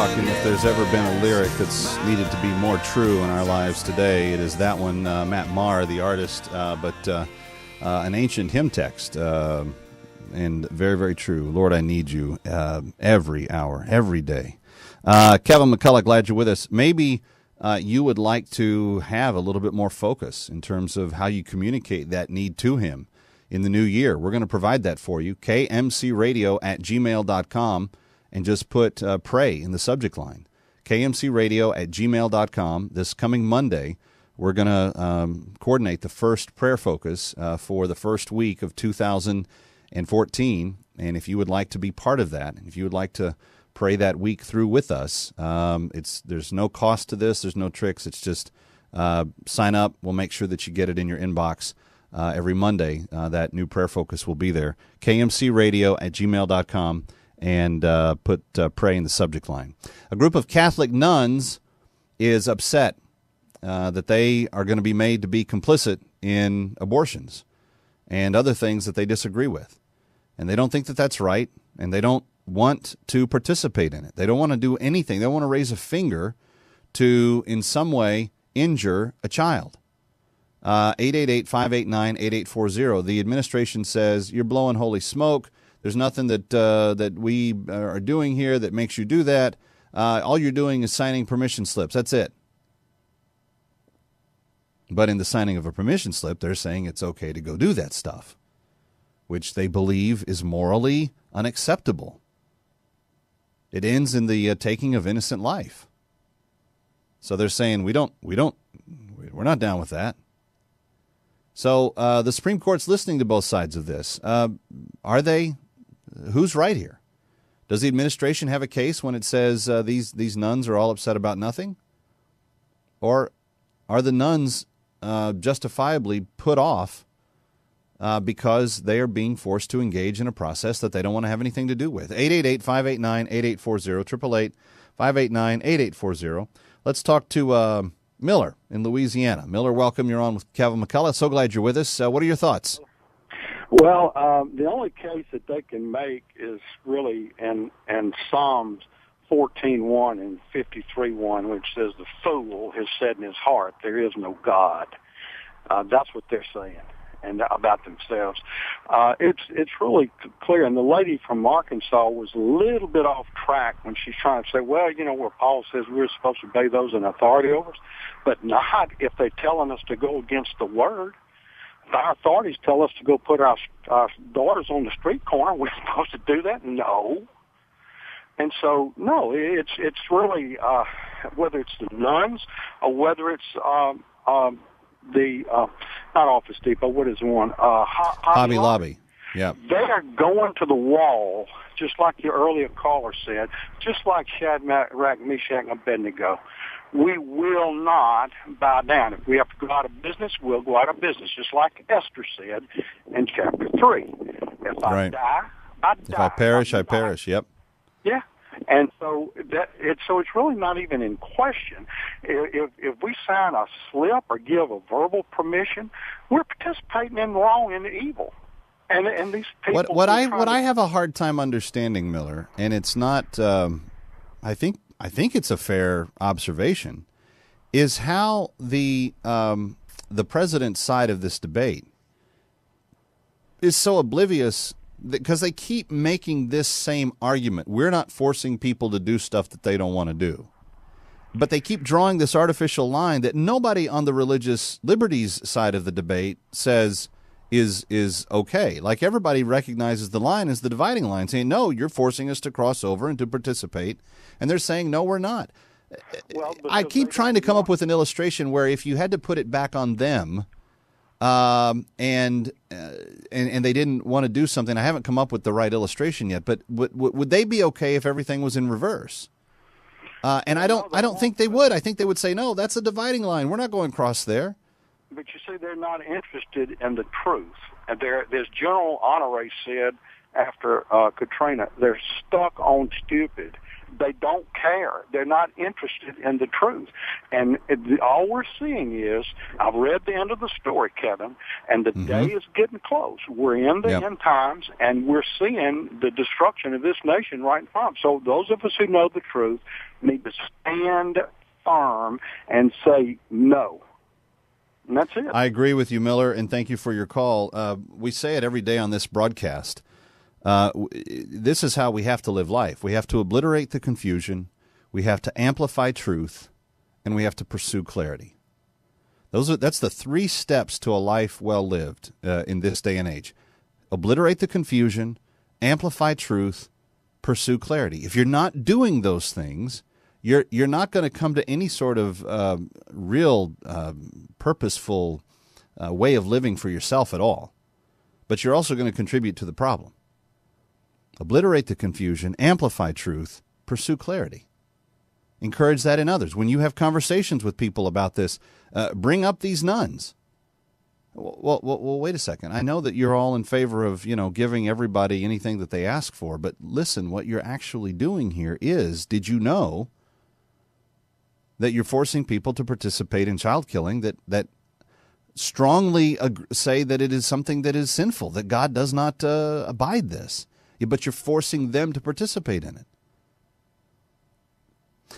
talking, if there's ever been a lyric that's needed to be more true in our lives today, it is that one. Matt Maher, the artist, but an ancient hymn text, and very, very true. Lord, I need you every hour, every day. Kevin McCullough, glad you're with us. Maybe you would like to have a little bit more focus in terms of how you communicate that need to him in the new year. We're going to provide that for you. kmcradio@gmail.com, and just put pray in the subject line. kmcradio@gmail.com. This coming Monday, we're going to coordinate the first prayer focus for the first week of 2014. And if you would like to be part of that, if you would like to pray that week through with us, there's no cost to this. There's no tricks. It's just sign up. We'll make sure that you get it in your inbox. Every Monday, that new prayer focus will be there. kmcradio@gmail.com, and put pray in the subject line. A group of Catholic nuns is upset that they are going to be made to be complicit in abortions and other things that they disagree with. And they don't think that that's right, and they don't want to participate in it. They don't want to do anything. They don't want to raise a finger to, in some way, injure a child. 888-589-8840. The administration says, you're blowing holy smoke. There's nothing that we are doing here that makes you do that. All you're doing is signing permission slips. That's it. But in the signing of a permission slip, they're saying it's okay to go do that stuff, which they believe is morally unacceptable. It ends in the taking of innocent life. So they're saying we're not down with that. So the Supreme Court's listening to both sides of this. Are they? Who's right here? Does the administration have a case when it says these nuns are all upset about nothing? Or are the nuns justifiably put off because they are being forced to engage in a process that they don't want to have anything to do with? 888-589-8840, 888-589-8840. Let's talk to Miller in Louisiana. Miller, welcome. You're on with Kevin McCullough. So glad you're with us. What are your thoughts? Well, the only case that they can make is really in Psalms 14:1 and 53:1, which says, the fool has said in his heart, there is no God. That's what they're saying and about themselves. It's really clear. And the lady from Arkansas was a little bit off track when she's trying to say, well, where Paul says we're supposed to obey those in authority over us, but not if they're telling us to go against the word. If our authorities tell us to go put our daughters on the street corner, we're supposed to do that? No. And so, no, it's really, whether it's the nuns or whether it's not Office Depot, what is the one? Hobby Lobby. Yeah. They are going to the wall, just like your earlier caller said, just like Shadrach, Meshach, and Abednego. We will not bow down. If we have to go out of business, we'll go out of business, just like Esther said in chapter 3. If I die, I die. If I perish, I perish. Yep. Yeah. And so it's really not even in question. If we sign a slip or give a verbal permission, we're participating in wrong and evil. And these people. What I have a hard time understanding, Miller, and it's not. I think it's a fair observation, is how the president's side of this debate is so oblivious, because they keep making this same argument. We're not forcing people to do stuff that they don't want to do. But they keep drawing this artificial line that nobody on the religious liberties side of the debate says is okay. Like, everybody recognizes the line as the dividing line, saying, no, you're forcing us to cross over and to participate. And they're saying, no, we're not. Well, I keep trying to come up with an illustration where if you had to put it back on them, and they didn't want to do something. I haven't come up with the right illustration yet, but would they be okay if everything was in reverse? And I don't think they would. I think they would say, no, that's a dividing line. We're not going across there. But you see, they're not interested in the truth. And there's General Honore said after Katrina, they're stuck on stupid. they don't care. They're not interested in the truth. And all we're seeing is, I've read the end of the story, Kevin, and the day is getting close. We're in the end times, and we're seeing the destruction of this nation right in front. So those of us who know the truth need to stand firm and say no. And that's it. I agree with you, Miller, and thank you for your call. We say it every day on this broadcast. This is how we have to live life. We have to obliterate the confusion, we have to amplify truth, and we have to pursue clarity. That's the 3 steps to a life well lived in this day and age. Obliterate the confusion, amplify truth, pursue clarity. If you're not doing those things, you're not going to come to any sort of real purposeful way of living for yourself at all. But you're also going to contribute to the problem. Obliterate the confusion, amplify truth, pursue clarity. Encourage that in others. When you have conversations with people about this, bring up these nuns. Well, wait a second. I know that you're all in favor of, giving everybody anything that they ask for, but listen, what you're actually doing here is, did you know that you're forcing people to participate in child killing that strongly say that it is something that is sinful, that God does not abide this? But you're forcing them to participate in it.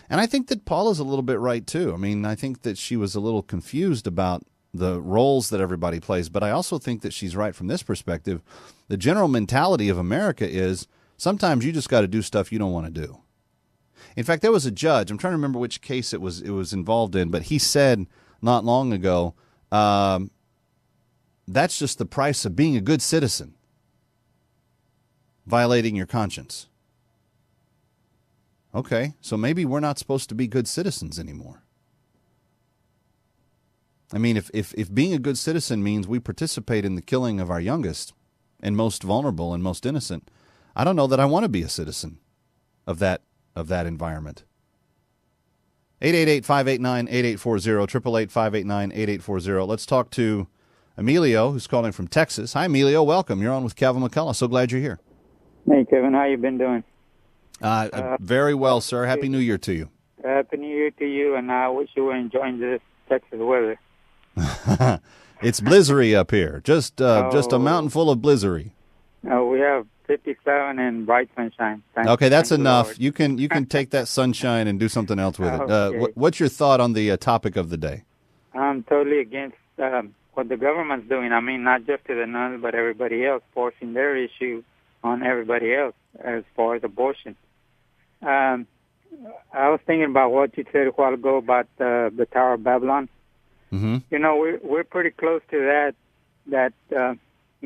And I think that Paul is a little bit right, too. I mean, I think that she was a little confused about the roles that everybody plays, but I also think that she's right from this perspective. The general mentality of America is sometimes you just got to do stuff you don't want to do. In fact, there was a judge, I'm trying to remember which case it was involved in, but he said not long ago, that's just the price of being a good citizen. Violating your conscience. Okay, so maybe we're not supposed to be good citizens anymore. I mean, if being a good citizen means we participate in the killing of our youngest and most vulnerable and most innocent, I don't know that I want to be a citizen of that environment. 888-589-8840, 888-589-8840. Let's talk to Emilio, who's calling from Texas. Hi, Emilio. Welcome. You're on with Calvin McCullough. So glad you're here. Hey, Kevin. How you been doing? Very well, sir. Happy New Year to you. Happy New Year to you, and I wish you were enjoying this Texas weather. It's blizzary up here. Just a mountain full of blizzary. We have 57 and bright sunshine. Okay, that's enough. You can take that sunshine and do something else with it. Okay. What's your thought on the topic of the day? I'm totally against what the government's doing. I mean, not just to the nuns, but everybody else, forcing their issue on everybody else as far as abortion. I was thinking about what you said a while ago about the Tower of Babylon. Mm-hmm. We're pretty close to that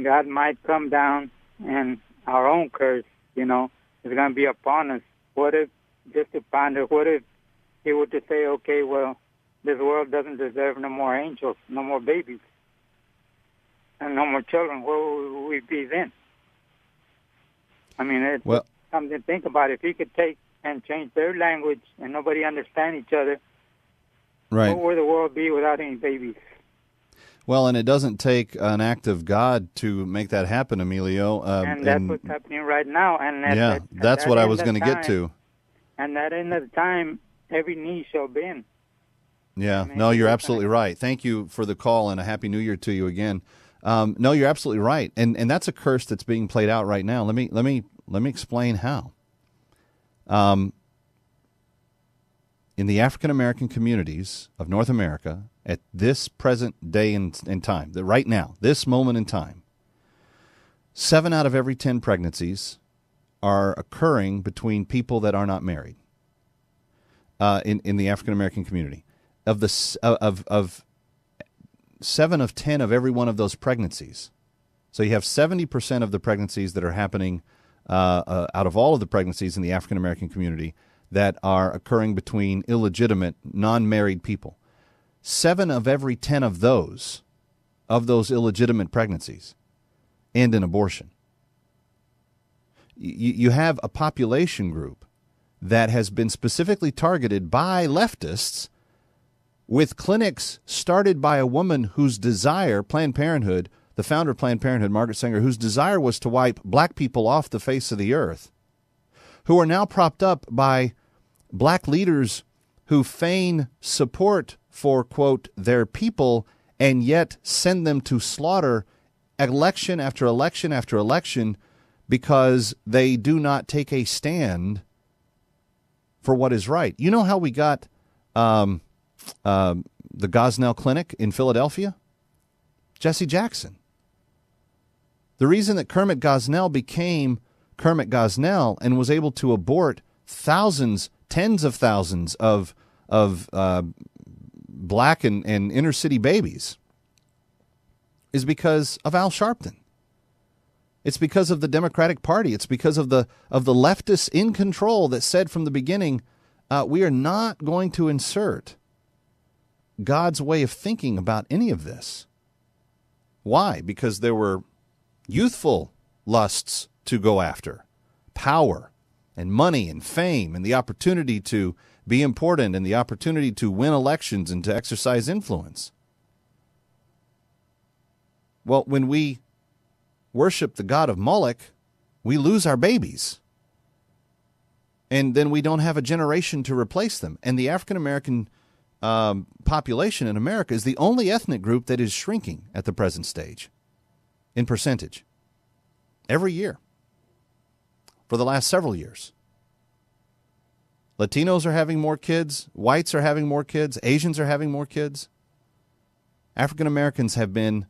God might come down and our own curse, is going to be upon us. What if, just to ponder, what if he were to say, okay, well, this world doesn't deserve no more angels, no more babies, and no more children? Where would we be then? I mean, it's something to think about. If he could take and change their language and nobody understand each other, right, what would the world be without any babies? Well, and it doesn't take an act of God to make that happen, Emilio. And that's what's happening right now. And that's what I was going to get to. And that end of the time, every knee shall bend. Yeah, no, you're absolutely right. Thank you for the call, and a Happy New Year to you again. No, you're absolutely right, and that's a curse that's being played out right now. Let me explain how. In the African American communities of North America, at this present day and time, right now, this moment in time, 7 out of every 10 pregnancies are occurring between people that are not married. In the African American community, of 7 of 10 of every one of those pregnancies. So you have 70% of the pregnancies that are happening out of all of the pregnancies in the African American community that are occurring between illegitimate, non-married people. 7 of every 10 of those illegitimate pregnancies end in abortion. You have a population group that has been specifically targeted by leftists with clinics started by a woman whose desire, Planned Parenthood, the founder of Planned Parenthood, Margaret Sanger, whose desire was to wipe black people off the face of the earth, who are now propped up by black leaders who feign support for, quote, their people and yet send them to slaughter election after election after election because they do not take a stand for what is right. You know how we got the Gosnell Clinic in Philadelphia? Jesse Jackson. The reason that Kermit Gosnell became Kermit Gosnell and was able to abort thousands, tens of thousands of black and inner city babies is because of Al Sharpton. It's because of the Democratic Party. It's because of the leftists in control that said from the beginning, we are not going to insert God's way of thinking about any of this. Why? Because there were youthful lusts to go after, power and money and fame and the opportunity to be important and the opportunity to win elections and to exercise influence. Well, when we worship the god of Moloch, we lose our babies. And then we don't have a generation to replace them. And the African-American population in America is the only ethnic group that is shrinking at the present stage in percentage every year for the last several years. Latinos are having more kids. Whites are having more kids. Asians are having more kids. African Americans have been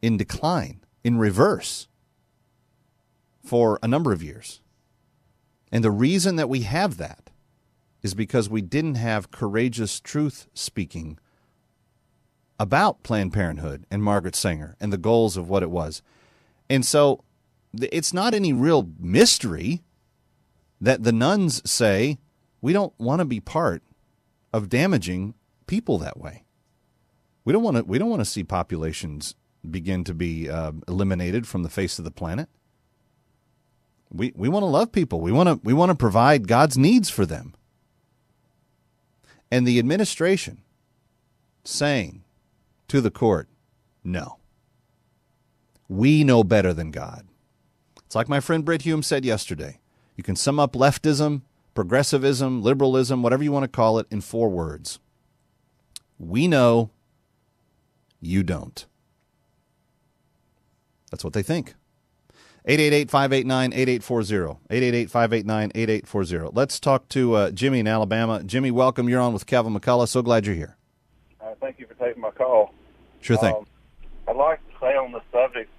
in decline, in reverse, for a number of years. And the reason that we have that is because we didn't have courageous truth speaking about Planned Parenthood and Margaret Sanger and the goals of what it was. And so it's not any real mystery that the nuns say, we don't want to be part of damaging people that way. We don't want to see populations begin to be eliminated from the face of the planet. We want to love people. We want to provide God's needs for them. And the administration saying to the court, no, we know better than God. It's like my friend Britt Hume said yesterday. You can sum up leftism, progressivism, liberalism, whatever you want to call it, in 4 words. We know, you don't. That's what they think. 888-589-8840. 888-589-8840. Let's talk to Jimmy in Alabama. Jimmy, welcome. You're on with Calvin McCullough. So glad you're here. Thank you for taking my call. Sure thing. I'd like to say on the subject,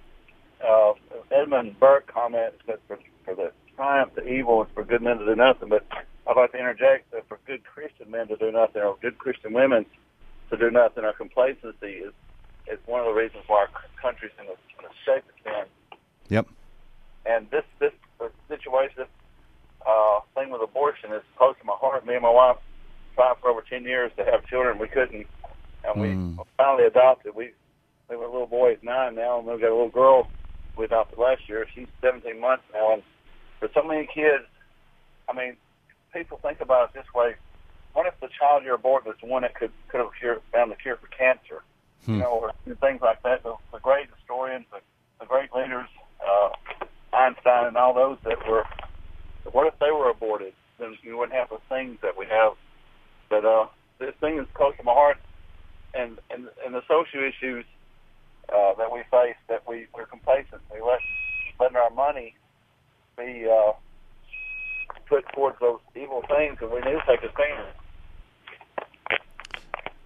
Edmund Burke comments that for the triumph of evil is for good men to do nothing, but I'd like to interject that for good Christian men to do nothing or good Christian women to do nothing, our complacency is one of the reasons why our country's in a shape it's in. Yep. And this situation, this thing with abortion is close to my heart. Me and my wife tried for over 10 years to have children. We couldn't, and we finally adopted. We have a little boy, he's 9 now, and we've got a little girl we adopted last year. She's 17 months now, and for so many kids, I mean, people think about it this way: what if the child you're aborting is the one that could have found the cure for cancer? You know, or things like that. The great historians, the great leaders, Einstein and all those that were, what if they were aborted? Then you wouldn't have the things that we have. But this thing is close to my heart, and the social issues that we face, that we're complacent. We letting our money be put towards those evil things, and we need to take a stand.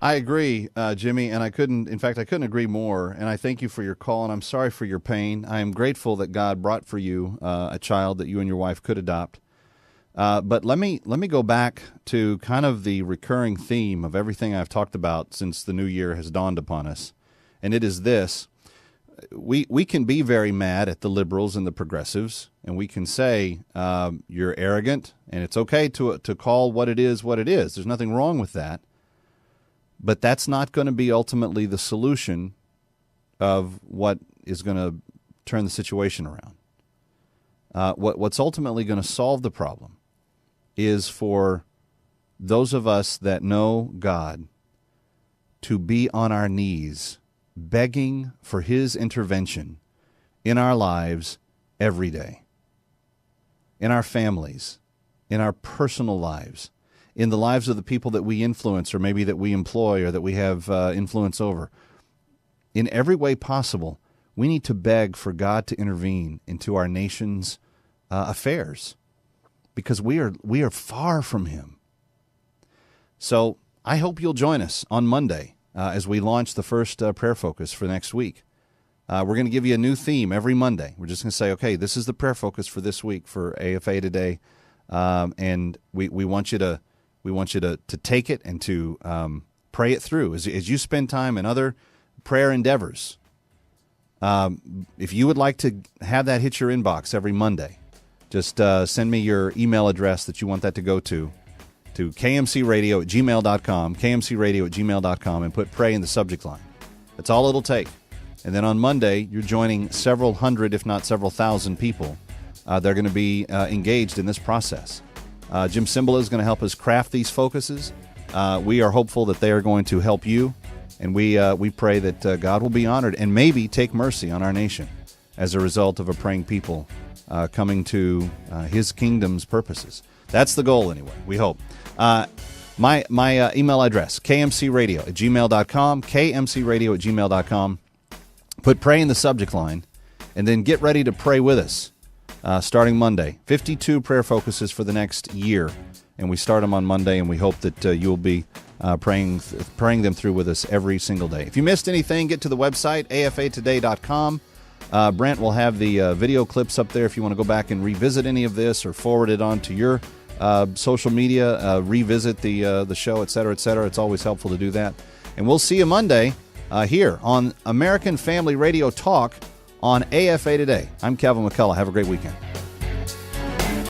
I agree, Jimmy, and I couldn't agree more, and I thank you for your call, and I'm sorry for your pain. I am grateful that God brought for you a child that you and your wife could adopt. But let me go back to kind of the recurring theme of everything I've talked about since the new year has dawned upon us, and it is this. We can be very mad at the liberals and the progressives, and we can say you're arrogant, and it's okay to call what it is what it is. There's nothing wrong with that. But that's not going to be ultimately the solution of what is going to turn the situation around. What's ultimately going to solve the problem is for those of us that know God to be on our knees begging for His intervention in our lives every day, in our families, in our personal lives, in the lives of the people that we influence or maybe that we employ or that we have influence over. In every way possible, we need to beg for God to intervene into our nation's affairs because we are far from him. So I hope you'll join us on Monday as we launch the first prayer focus for next week. We're going to give you a new theme every Monday. We're just going to say, okay, this is the prayer focus for this week for AFA Today, and we want you to take it and to pray it through as you spend time in other prayer endeavors. If you would like to have that hit your inbox every Monday, just send me your email address that you want that to go to kmcradio@gmail.com, kmcradio@gmail.com, and put pray in the subject line. That's all it'll take. And then on Monday, you're joining several hundred, if not several thousand people. They're going to be engaged in this process. Jim Cymbala is going to help us craft these focuses. We are hopeful that they are going to help you, and we pray that God will be honored and maybe take mercy on our nation as a result of a praying people coming to his kingdom's purposes. That's the goal anyway, we hope. My email address, kmcradio@gmail.com, kmcradio@gmail.com. Put pray in the subject line, and then get ready to pray with us starting Monday. 52 prayer focuses for the next year, and we start them on Monday, and we hope that you'll be praying them through with us every single day. If you missed anything, get to the website, afatoday.com. Brent will have the video clips up there if you want to go back and revisit any of this or forward it on to your social media, revisit the show, et cetera, et cetera. It's always helpful to do that. And we'll see you Monday here on American Family Radio Talk on AFA Today. I'm Kevin McCullough. Have a great weekend.